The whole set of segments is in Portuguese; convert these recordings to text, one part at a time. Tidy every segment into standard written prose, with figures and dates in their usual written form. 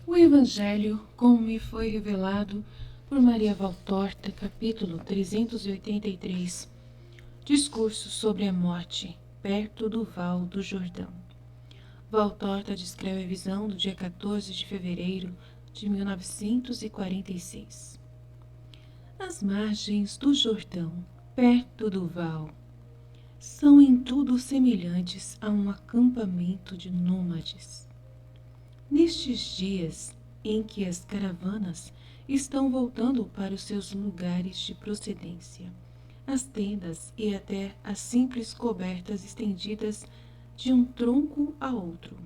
O Evangelho, como me foi revelado por Maria Valtorta, capítulo 383, Discurso sobre a morte, perto do Val do Jordão. Valtorta descreve a visão do dia 14 de fevereiro de 1946. As margens do Jordão, perto do Val, são em tudo semelhantes a um acampamento de nômades. Nestes dias em que as caravanas estão voltando para os seus lugares de procedência, as tendas e até as simples cobertas estendidas de um tronco a outro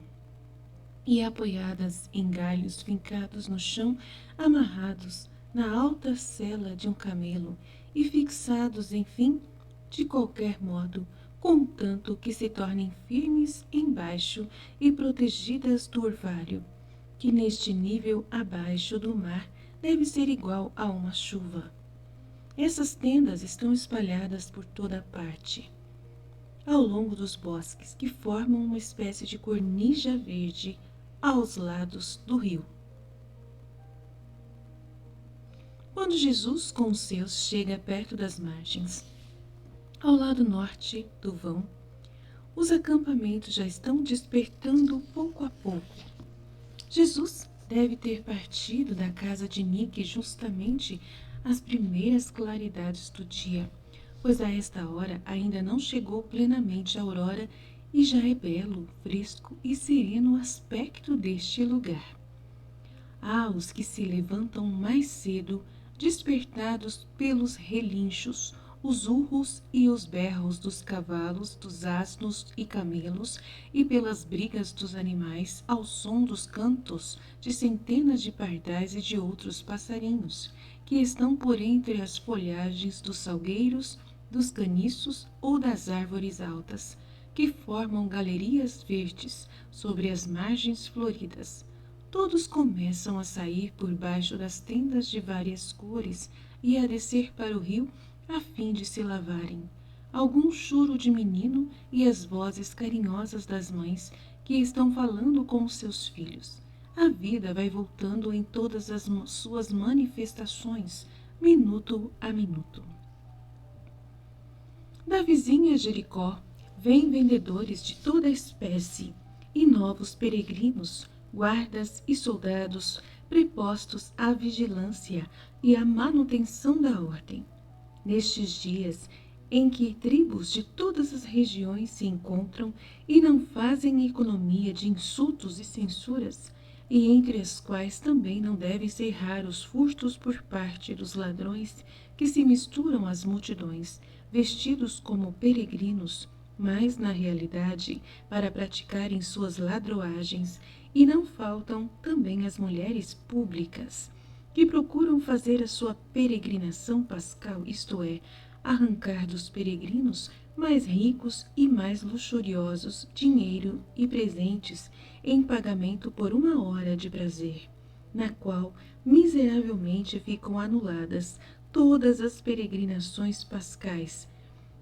e apoiadas em galhos fincados no chão, amarrados na alta sela de um camelo e fixados, enfim, de qualquer modo, contanto que se tornem firmes embaixo e protegidas do orvalho, que neste nível abaixo do mar deve ser igual a uma chuva. Essas tendas estão espalhadas por toda parte, ao longo dos bosques, que formam uma espécie de cornija verde aos lados do rio. Quando Jesus com os seus chega perto das margens, ao lado norte do vão, os acampamentos já estão despertando pouco a pouco. Jesus deve ter partido da casa de Nique justamente às primeiras claridades do dia, pois a esta hora ainda não chegou plenamente a aurora e já é belo, fresco e sereno o aspecto deste lugar. Há os que se levantam mais cedo, despertados pelos relinchos, os urros e os berros dos cavalos, dos asnos e camelos, e pelas brigas dos animais, ao som dos cantos de centenas de pardais e de outros passarinhos, que estão por entre as folhagens dos salgueiros, dos caniços ou das árvores altas, que formam galerias verdes sobre as margens floridas. Todos começam a sair por baixo das tendas de várias cores e a descer para o rio a fim de se lavarem. Algum choro de menino e as vozes carinhosas das mães que estão falando com seus filhos. A vida vai voltando em todas as suas manifestações, minuto a minuto. Da vizinha Jericó vêm vendedores de toda espécie e novos peregrinos, guardas e soldados prepostos à vigilância e à manutenção da ordem. Nestes dias em que tribos de todas as regiões se encontram e não fazem economia de insultos e censuras, e entre as quais também não devem ser raros furtos por parte dos ladrões que se misturam às multidões, vestidos como peregrinos, mas na realidade para praticarem suas ladroagens, e não faltam também as mulheres públicas, que procuram fazer a sua peregrinação pascal, isto é, arrancar dos peregrinos mais ricos e mais luxuriosos dinheiro e presentes em pagamento por uma hora de prazer, na qual miseravelmente ficam anuladas todas as peregrinações pascais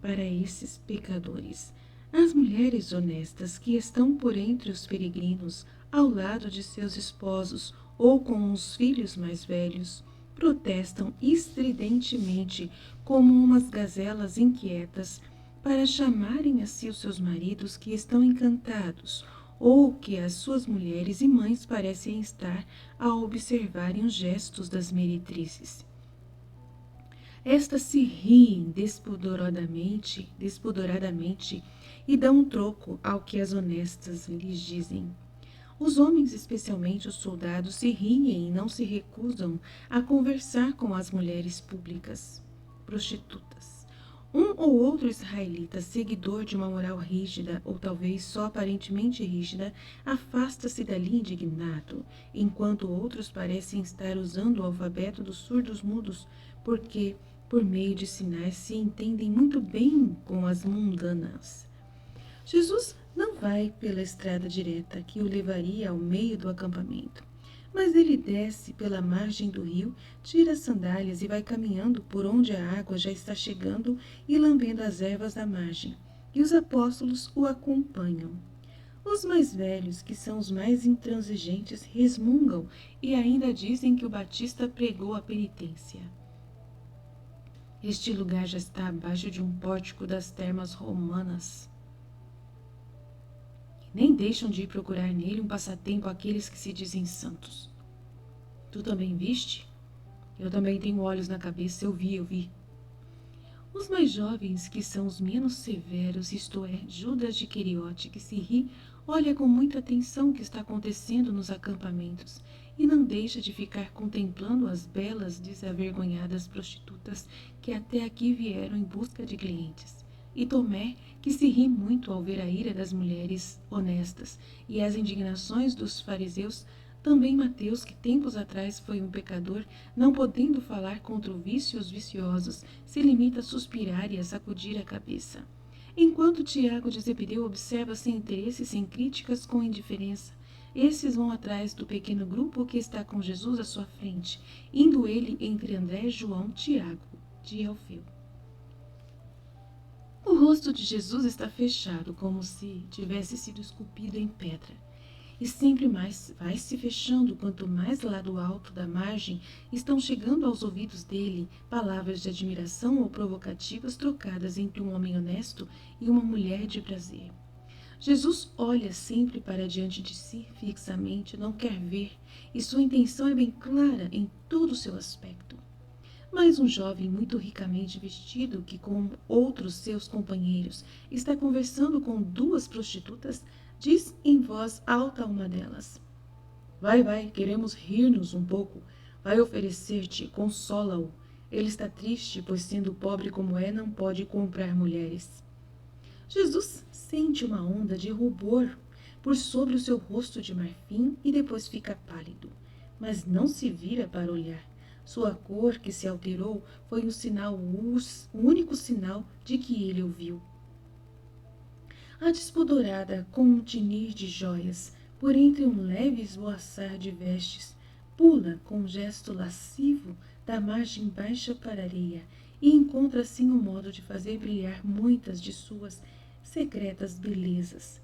para esses pecadores. As mulheres honestas que estão por entre os peregrinos, ao lado de seus esposos ou com os filhos mais velhos, protestam estridentemente como umas gazelas inquietas para chamarem a si os seus maridos que estão encantados ou que as suas mulheres e mães parecem estar a observarem os gestos das meretrizes. Estas se riem despoderadamente e dão um troco ao que as honestas lhes dizem. Os homens, especialmente os soldados, se riem e não se recusam a conversar com as mulheres públicas, prostitutas. Um ou outro israelita, seguidor de uma moral rígida, ou talvez só aparentemente rígida, afasta-se dali indignado, enquanto outros parecem estar usando o alfabeto dos surdos-mudos, porque, por meio de sinais, se entendem muito bem com as mundanas. Jesus não vai pela estrada direta que o levaria ao meio do acampamento, mas ele desce pela margem do rio, tira as sandálias e vai caminhando por onde a água já está chegando e lambendo as ervas da margem, e os apóstolos o acompanham. Os mais velhos, que são os mais intransigentes, resmungam e ainda dizem que o Batista pregou a penitência. Este lugar já está abaixo de um pórtico das termas romanas. Nem deixam de ir procurar nele um passatempo àqueles que se dizem santos. Tu também viste? Eu também tenho olhos na cabeça, eu vi. Os mais jovens, que são os menos severos, isto é, Judas de Queriote, que se ri, olha com muita atenção o que está acontecendo nos acampamentos e não deixa de ficar contemplando as belas, desavergonhadas prostitutas que até aqui vieram em busca de clientes. E Tomé, que se ri muito ao ver a ira das mulheres honestas e as indignações dos fariseus. Também Mateus, que tempos atrás foi um pecador, não podendo falar contra o vício e os viciosos, se limita a suspirar e a sacudir a cabeça. Enquanto Tiago de Zebedeu observa sem interesse e sem críticas, com indiferença, esses vão atrás do pequeno grupo que está com Jesus à sua frente, indo ele entre André, João, Tiago de Alfeu. O rosto de Jesus está fechado, como se tivesse sido esculpido em pedra. E sempre mais vai se fechando, quanto mais lá do alto da margem estão chegando aos ouvidos dele palavras de admiração ou provocativas trocadas entre um homem honesto e uma mulher de prazer. Jesus olha sempre para diante de si fixamente, não quer ver, e sua intenção é bem clara em todo o seu aspecto. Mas um jovem muito ricamente vestido, que com outros seus companheiros está conversando com duas prostitutas, diz em voz alta a uma delas: Vai, queremos rir-nos um pouco. Vai oferecer-te, consola-o. Ele está triste, pois sendo pobre como é, não pode comprar mulheres. Jesus sente uma onda de rubor por sobre o seu rosto de marfim e depois fica pálido, mas não se vira para olhar. Sua cor, que se alterou, foi o único sinal de que ele o viu. A despodorada, com um tinir de joias, por entre um leve esvoaçar de vestes, pula com um gesto lascivo da margem baixa para a areia e encontra assim um modo de fazer brilhar muitas de suas secretas belezas.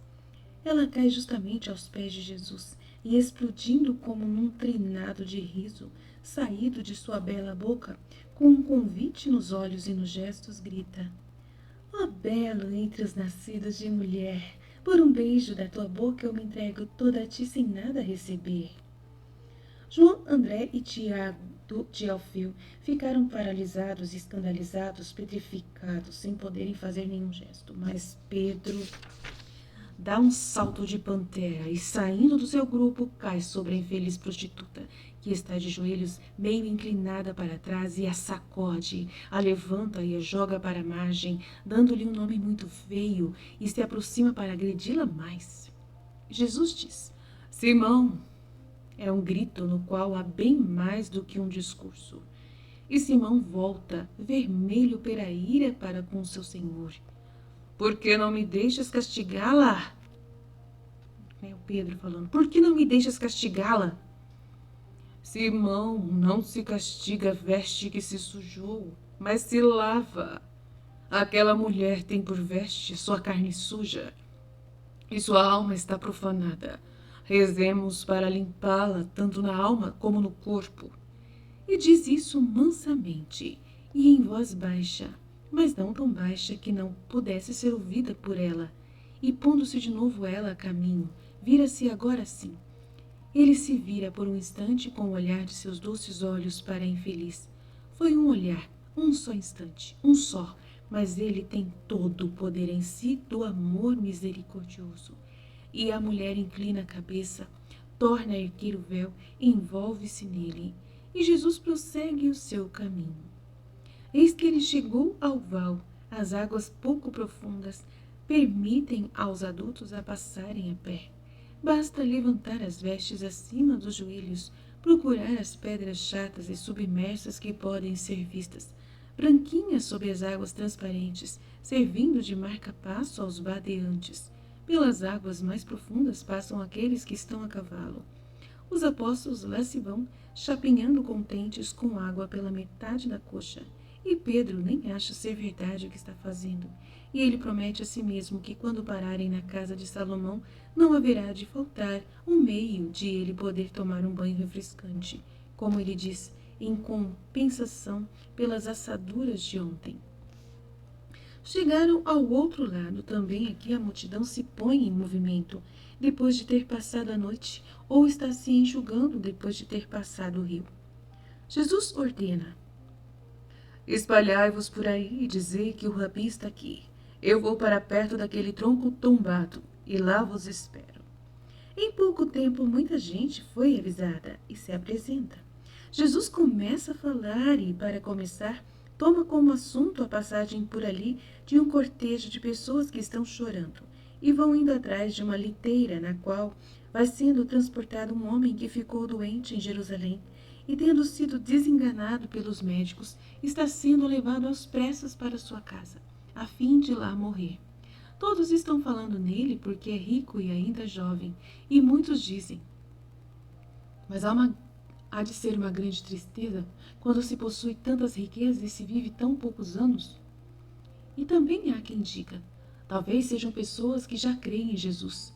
Ela cai justamente aos pés de Jesus e, explodindo como num trinado de riso, saído de sua bela boca, com um convite nos olhos e nos gestos, grita: Ó belo entre os nascidos de mulher, por um beijo da tua boca eu me entrego toda a ti sem nada receber. João, André e Tiago de Alfeu ficaram paralisados, escandalizados, petrificados, sem poderem fazer nenhum gesto. Mas Pedro dá um salto de pantera e, saindo do seu grupo, cai sobre a infeliz prostituta, que está de joelhos meio inclinada para trás, e a sacode, a levanta e a joga para a margem, dando-lhe um nome muito feio, e se aproxima para agredi-la mais. Jesus diz: Simão. É um grito no qual há bem mais do que um discurso. E Simão volta, vermelho pela ira, para com seu senhor. Por que não me deixas castigá-la? É o Pedro falando. Por que não me deixas castigá-la? Simão, não se castiga a veste que se sujou, mas se lava. Aquela mulher tem por veste sua carne suja, e sua alma está profanada. Rezemos para limpá-la, tanto na alma como no corpo. E diz isso mansamente e em voz baixa, mas não tão baixa que não pudesse ser ouvida por ela. E pondo-se de novo ela a caminho, vira-se agora sim. Ele se vira por um instante com o olhar de seus doces olhos para a infeliz. Foi um olhar, um só instante, um só, mas ele tem todo o poder em si do amor misericordioso. E a mulher inclina a cabeça, torna a erguer o véu, envolve-se nele, e Jesus prossegue o seu caminho. Eis que ele chegou ao val. As águas pouco profundas permitem aos adultos a passarem a pé. Basta levantar as vestes acima dos joelhos, procurar as pedras chatas e submersas que podem ser vistas, branquinhas sob as águas transparentes, servindo de marca-passo aos vadeantes. Pelas águas mais profundas passam aqueles que estão a cavalo. Os apóstolos lá se vão, chapinhando contentes com água pela metade da coxa, E Pedro nem acha ser verdade o que está fazendo. E ele promete a si mesmo que quando pararem na casa de Salomão, não haverá de faltar um meio de ele poder tomar um banho refrescante, como ele diz, em compensação pelas assaduras de ontem. Chegaram ao outro lado também aqui a multidão se põe em movimento, depois de ter passado a noite, ou está se enxugando depois de ter passado o rio. Jesus ordena: espalhai-vos por aí e dizei que o Rabi está aqui. Eu vou para perto daquele tronco tombado, e lá vos espero. Em pouco tempo, muita gente foi avisada e se apresenta. Jesus começa a falar e, para começar, toma como assunto a passagem por ali de um cortejo de pessoas que estão chorando e vão indo atrás de uma liteira na qual vai sendo transportado um homem que ficou doente em Jerusalém e, tendo sido desenganado pelos médicos, está sendo levado às pressas para sua casa, a fim de lá morrer. Todos estão falando nele porque é rico e ainda jovem, e muitos dizem: mas há de ser uma grande tristeza quando se possui tantas riquezas e se vive tão poucos anos. E também há quem diga: talvez sejam pessoas que já creem em Jesus.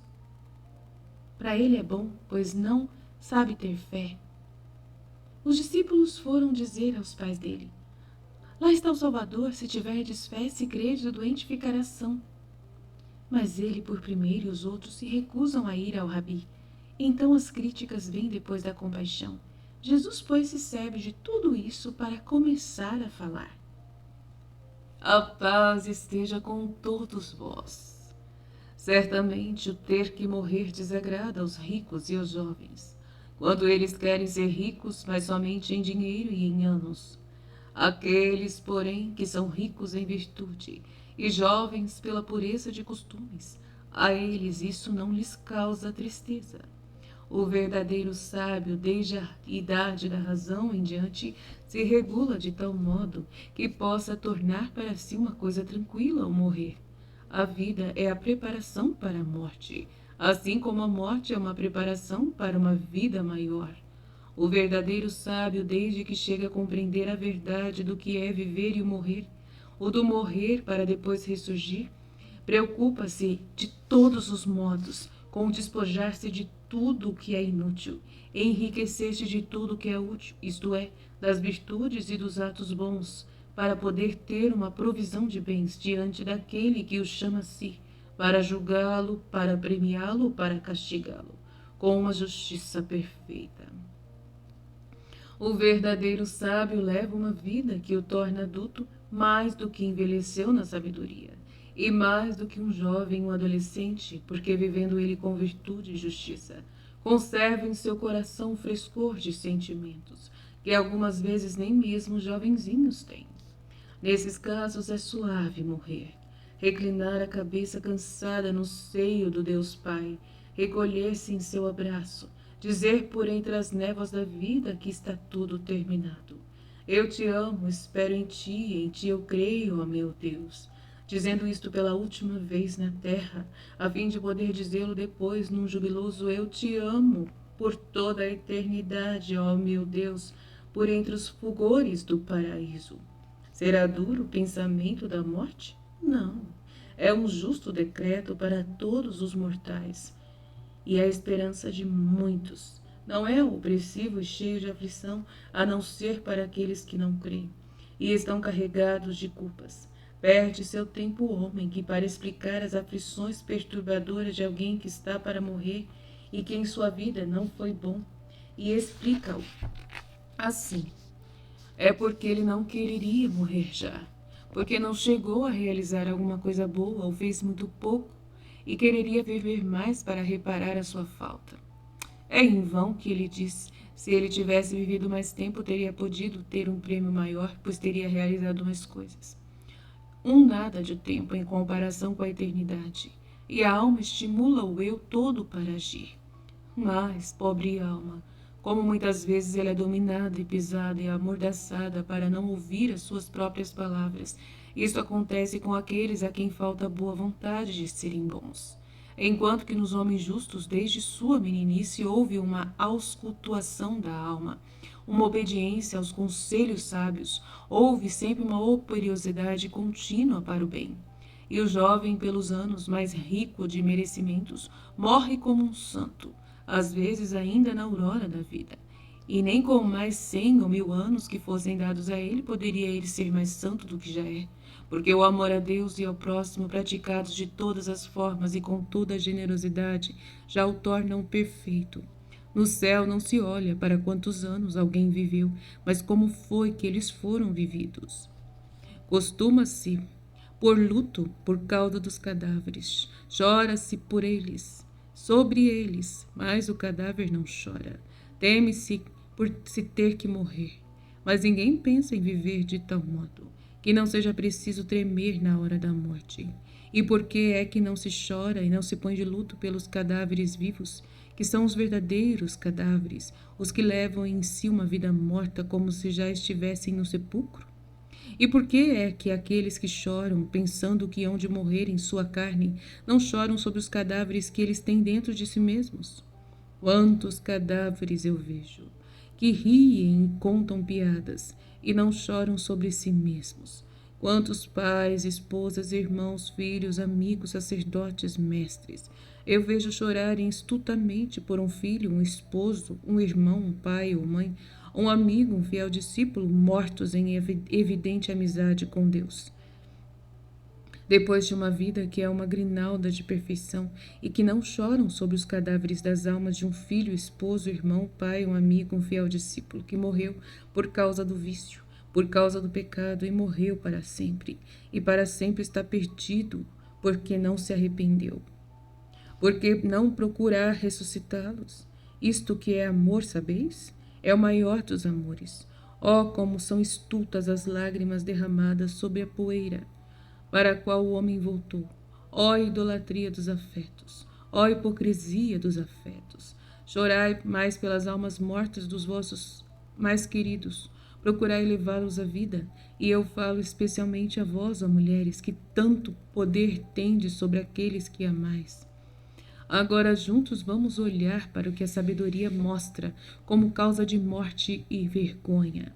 Para ele é bom, pois não sabe ter fé. Os discípulos foram dizer aos pais dele: lá está o Salvador, se tiverdes fé, se credes, o doente ficará são. Mas ele, por primeiro, e os outros se recusam a ir ao Rabi. Então as críticas vêm depois da compaixão. Jesus, pois, se serve de tudo isso para começar a falar. A paz esteja com todos vós. Certamente o ter que morrer desagrada aos ricos e aos jovens, quando eles querem ser ricos, mas somente em dinheiro e em anos. Aqueles, porém, que são ricos em virtude e jovens pela pureza de costumes, a eles isso não lhes causa tristeza. O verdadeiro sábio, desde a idade da razão em diante, se regula de tal modo que possa tornar para si uma coisa tranquila ao morrer. A vida é a preparação para a morte, assim como a morte é uma preparação para uma vida maior. O verdadeiro sábio, desde que chega a compreender a verdade do que é viver e o morrer, o do morrer para depois ressurgir, preocupa-se de todos os modos com despojar-se de tudo o que é inútil, enriquecer-se de tudo o que é útil, isto é, das virtudes e dos atos bons, para poder ter uma provisão de bens diante daquele que o chama a si, para julgá-lo, para premiá-lo, para castigá-lo, com uma justiça perfeita. O verdadeiro sábio leva uma vida que o torna adulto mais do que envelheceu na sabedoria, e mais do que um jovem ou um adolescente, porque vivendo ele com virtude e justiça, conserva em seu coração o frescor de sentimentos, que algumas vezes nem mesmo os jovenzinhos têm. Nesses casos é suave morrer, reclinar a cabeça cansada no seio do Deus Pai, recolher-se em seu abraço, dizer por entre as névoas da vida que está tudo terminado. Eu te amo, espero em ti eu creio, ó meu Deus. Dizendo isto pela última vez na terra, a fim de poder dizê-lo depois num jubiloso eu te amo, por toda a eternidade, ó meu Deus, por entre os fulgores do paraíso. Será duro o pensamento da morte? Não, é um justo decreto para todos os mortais, e a esperança de muitos. Não é opressivo e cheio de aflição, a não ser para aqueles que não creem, e estão carregados de culpas. Perde seu tempo o homem que, para explicar as aflições perturbadoras de alguém que está para morrer e que em sua vida não foi bom, e explica-o assim. É porque ele não quereria morrer já, porque não chegou a realizar alguma coisa boa ou fez muito pouco e quereria viver mais para reparar a sua falta. É em vão que ele diz: se ele tivesse vivido mais tempo, teria podido ter um prêmio maior, pois teria realizado mais coisas. Um nada de tempo em comparação com a eternidade, e a alma estimula o eu todo para agir. Mas, pobre alma, como muitas vezes ela é dominada e pisada e amordaçada para não ouvir as suas próprias palavras, isto acontece com aqueles a quem falta boa vontade de serem bons. enquanto que nos homens justos, desde sua meninice, houve uma auscultuação da alma, uma obediência aos conselhos sábios, houve sempre uma operiosidade contínua para o bem. E o jovem, pelos anos, mais rico de merecimentos, morre como um santo, às vezes ainda na aurora da vida. E nem com mais 100 ou 1000 anos que fossem dados a ele, poderia ele ser mais santo do que já é, porque o amor a Deus e ao próximo, praticados de todas as formas e com toda a generosidade, já o tornam perfeito. No céu não se olha para quantos anos alguém viveu, mas como foi que eles foram vividos. Costuma-se por luto por causa dos cadáveres, chora-se por eles, sobre eles, mas o cadáver não chora. Teme-se por se ter que morrer, mas ninguém pensa em viver de tal modo que não seja preciso tremer na hora da morte. E por que é que não se chora e não se põe de luto pelos cadáveres vivos, que são os verdadeiros cadáveres, os que levam em si uma vida morta como se já estivessem no sepulcro? E por que é que aqueles que choram, pensando que hão de morrer em sua carne, não choram sobre os cadáveres que eles têm dentro de si mesmos? Quantos cadáveres eu vejo, que riem e contam piadas, e não choram sobre si mesmos. Quantos pais, esposas, irmãos, filhos, amigos, sacerdotes, mestres, eu vejo chorarem estutamente por um filho, um esposo, um irmão, um pai ou mãe, um amigo, um fiel discípulo, mortos em evidente amizade com Deus. Depois de uma vida que é uma grinalda de perfeição e que não choram sobre os cadáveres das almas de um filho, esposo, irmão, pai, um amigo, um fiel discípulo que morreu por causa do vício, por causa do pecado e morreu para sempre, e para sempre está perdido porque não se arrependeu. Por que não procurar ressuscitá-los? Isto que é amor, sabeis? É o maior dos amores. Oh, como são estultas as lágrimas derramadas sobre a poeira para a qual o homem voltou. Ó idolatria dos afetos, ó hipocrisia dos afetos. Chorai mais pelas almas mortas dos vossos mais queridos, procurai levá-los à vida, e eu falo especialmente a vós, ó mulheres, que tanto poder tendes sobre aqueles que amais. Agora juntos vamos olhar para o que a sabedoria mostra como causa de morte e vergonha.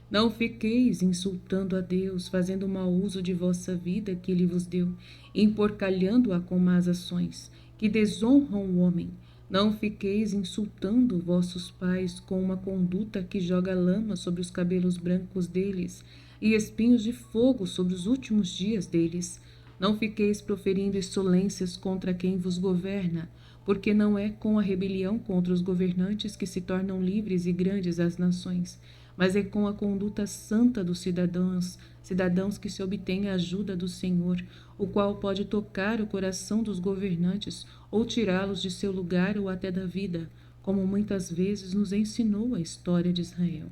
Não fiqueis insultando a Deus, fazendo mau uso de vossa vida que Ele vos deu, emporcalhando-a com más ações, que desonram o homem. Não fiqueis insultando vossos pais com uma conduta que joga lama sobre os cabelos brancos deles e espinhos de fogo sobre os últimos dias deles. Não fiqueis proferindo insolências contra quem vos governa, porque não é com a rebelião contra os governantes que se tornam livres e grandes as nações, mas é com a conduta santa dos cidadãos que se obtém a ajuda do Senhor, o qual pode tocar o coração dos governantes ou tirá-los de seu lugar ou até da vida, como muitas vezes nos ensinou a história de Israel,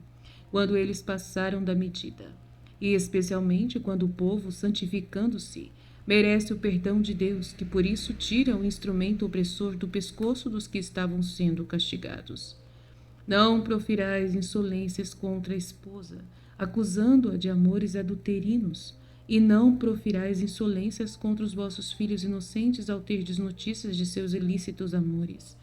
quando eles passaram da medida, e especialmente quando o povo, santificando-se, merece o perdão de Deus, que por isso tira o instrumento opressor do pescoço dos que estavam sendo castigados. Não profirais insolências contra a esposa, acusando-a de amores adulterinos, e não profirais insolências contra os vossos filhos inocentes ao terdes notícias de seus ilícitos amores.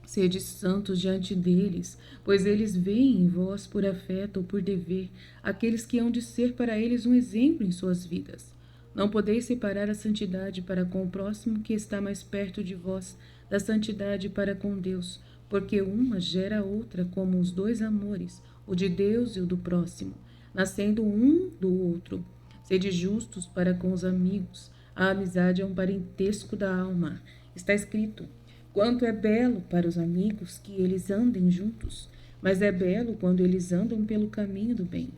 Sede santos diante deles, pois eles veem em vós por afeto ou por dever aqueles que hão de ser para eles um exemplo em suas vidas. Não podeis separar a santidade para com o próximo que está mais perto de vós, da santidade para com Deus, porque uma gera a outra como os dois amores, o de Deus e o do próximo, nascendo um do outro. Sede justos para com os amigos. A amizade é um parentesco da alma. Está escrito: quanto é belo para os amigos que eles andem juntos, mas é belo quando eles andam pelo caminho do bem.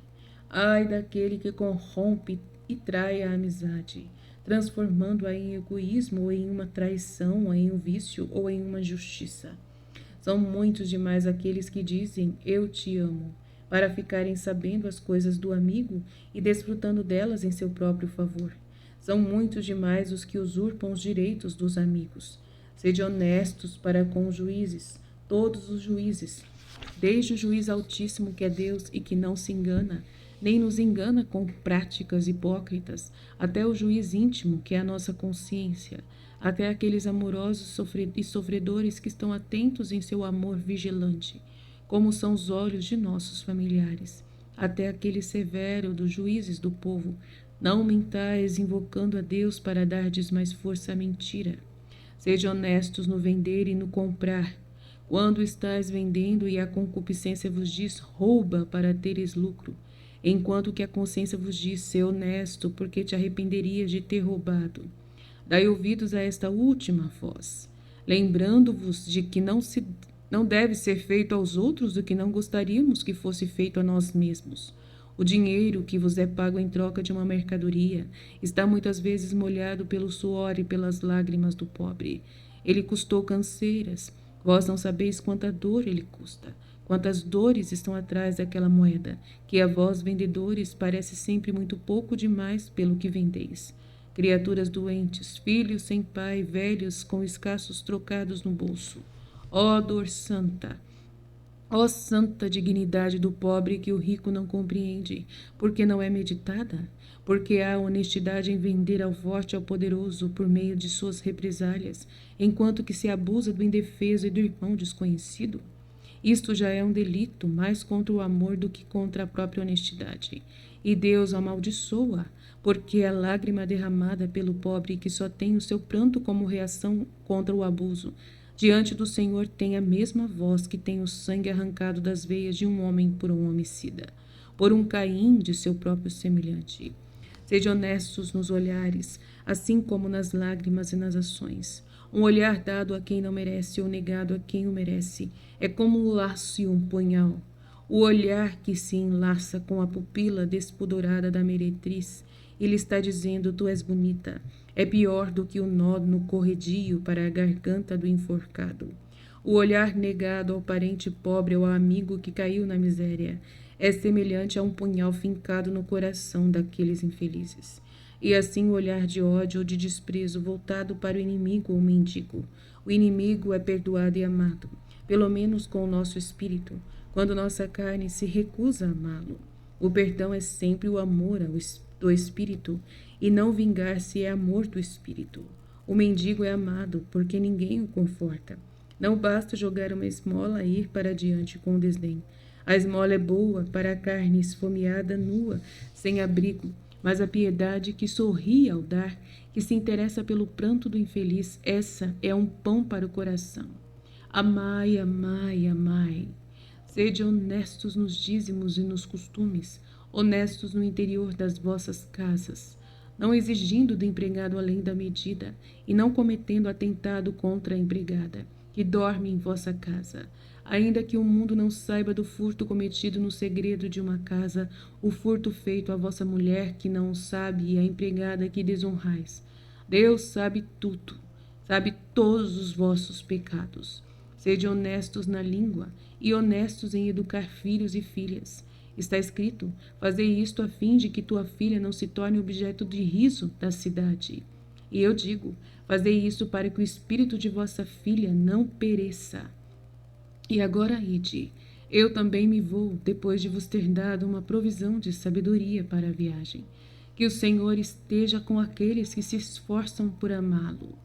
Ai daquele que corrompe e trai a amizade, transformando-a em egoísmo ou em uma traição, ou em um vício ou em uma justiça. São muitos demais aqueles que dizem eu te amo, para ficarem sabendo as coisas do amigo e desfrutando delas em seu próprio favor. São muitos demais os que usurpam os direitos dos amigos. Sede honestos para com os juízes, todos os juízes, desde o juiz altíssimo que é Deus e que não se engana, nem nos engana com práticas hipócritas, até o juiz íntimo que é a nossa consciência. até aqueles amorosos e sofredores que estão atentos em seu amor vigilante, como são os olhos de nossos familiares, até aquele severo dos juízes do povo. Não mentais invocando a Deus para dardes mais força à mentira. Sejam honestos no vender e no comprar. Quando estais vendendo e a concupiscência vos diz, rouba para teres lucro, enquanto que a consciência vos diz, ser honesto, porque te arrependerias de ter roubado. Dai ouvidos a esta última voz, lembrando-vos de que não deve ser feito aos outros o que não gostaríamos que fosse feito a nós mesmos. O dinheiro que vos é pago em troca de uma mercadoria está muitas vezes molhado pelo suor e pelas lágrimas do pobre. Ele custou canseiras. Vós não sabeis quanta dor ele custa, quantas dores estão atrás daquela moeda, que a vós, vendedores, parece sempre muito pouco demais pelo que vendeis. Criaturas doentes, filhos sem pai, velhos com escassos trocados no bolso. Ó dor santa! Ó santa dignidade do pobre que o rico não compreende, porque não é meditada, porque há honestidade em vender ao forte e ao poderoso por meio de suas represálias, enquanto que se abusa do indefeso e do irmão desconhecido. Isto já é um delito, mais contra o amor do que contra a própria honestidade. E Deus amaldiçoa, porque a lágrima derramada pelo pobre que só tem o seu pranto como reação contra o abuso, diante do Senhor tem a mesma voz que tem o sangue arrancado das veias de um homem por um homicida, por um Caim de seu próprio semelhante. Sejam honestos nos olhares, assim como nas lágrimas e nas ações. Um olhar dado a quem não merece ou negado a quem o merece é como um laço e um punhal. O olhar que se enlaça com a pupila despudorada da meretriz, ele está dizendo, tu és bonita, é pior do que o nó no corredio para a garganta do enforcado. O olhar negado ao parente pobre ou ao amigo que caiu na miséria é semelhante a um punhal fincado no coração daqueles infelizes. E assim o olhar de ódio ou de desprezo voltado para o inimigo ou mendigo. O inimigo é perdoado e amado, pelo menos com o nosso espírito, quando nossa carne se recusa a amá-lo. O perdão é sempre o amor do espírito, e não vingar-se é amor do espírito. O mendigo é amado, porque ninguém o conforta. Não basta jogar uma esmola e ir para diante com desdém. A esmola é boa para a carne esfomeada, nua, sem abrigo, mas a piedade que sorri ao dar, que se interessa pelo pranto do infeliz, essa é um pão para o coração. Amai, amai, amai. Sede honestos nos dízimos e nos costumes, honestos no interior das vossas casas, não exigindo do empregado além da medida, e não cometendo atentado contra a empregada, que dorme em vossa casa. Ainda que o mundo não saiba do furto cometido no segredo de uma casa, o furto feito à vossa mulher que não o sabe e à empregada que desonrais. Deus sabe tudo, sabe todos os vossos pecados. Sede honestos na língua e honestos em educar filhos e filhas. Está escrito, fazei isto a fim de que tua filha não se torne objeto de riso da cidade. E eu digo, fazei isso para que o espírito de vossa filha não pereça. E agora ide, eu também me vou, depois de vos ter dado uma provisão de sabedoria para a viagem. Que o Senhor esteja com aqueles que se esforçam por amá-lo.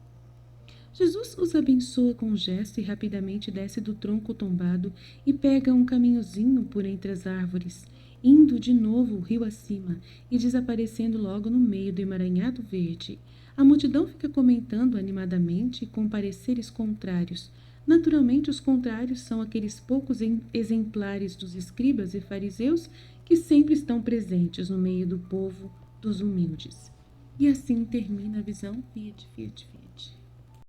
Jesus os abençoa com um gesto e rapidamente desce do tronco tombado e pega um caminhozinho por entre as árvores, indo de novo o rio acima e desaparecendo logo no meio do emaranhado verde. A multidão fica comentando animadamente com pareceres contrários. Naturalmente, os contrários são aqueles poucos exemplares dos escribas e fariseus que sempre estão presentes no meio do povo dos humildes. E assim termina a visão. Fiat, fiat, fiat.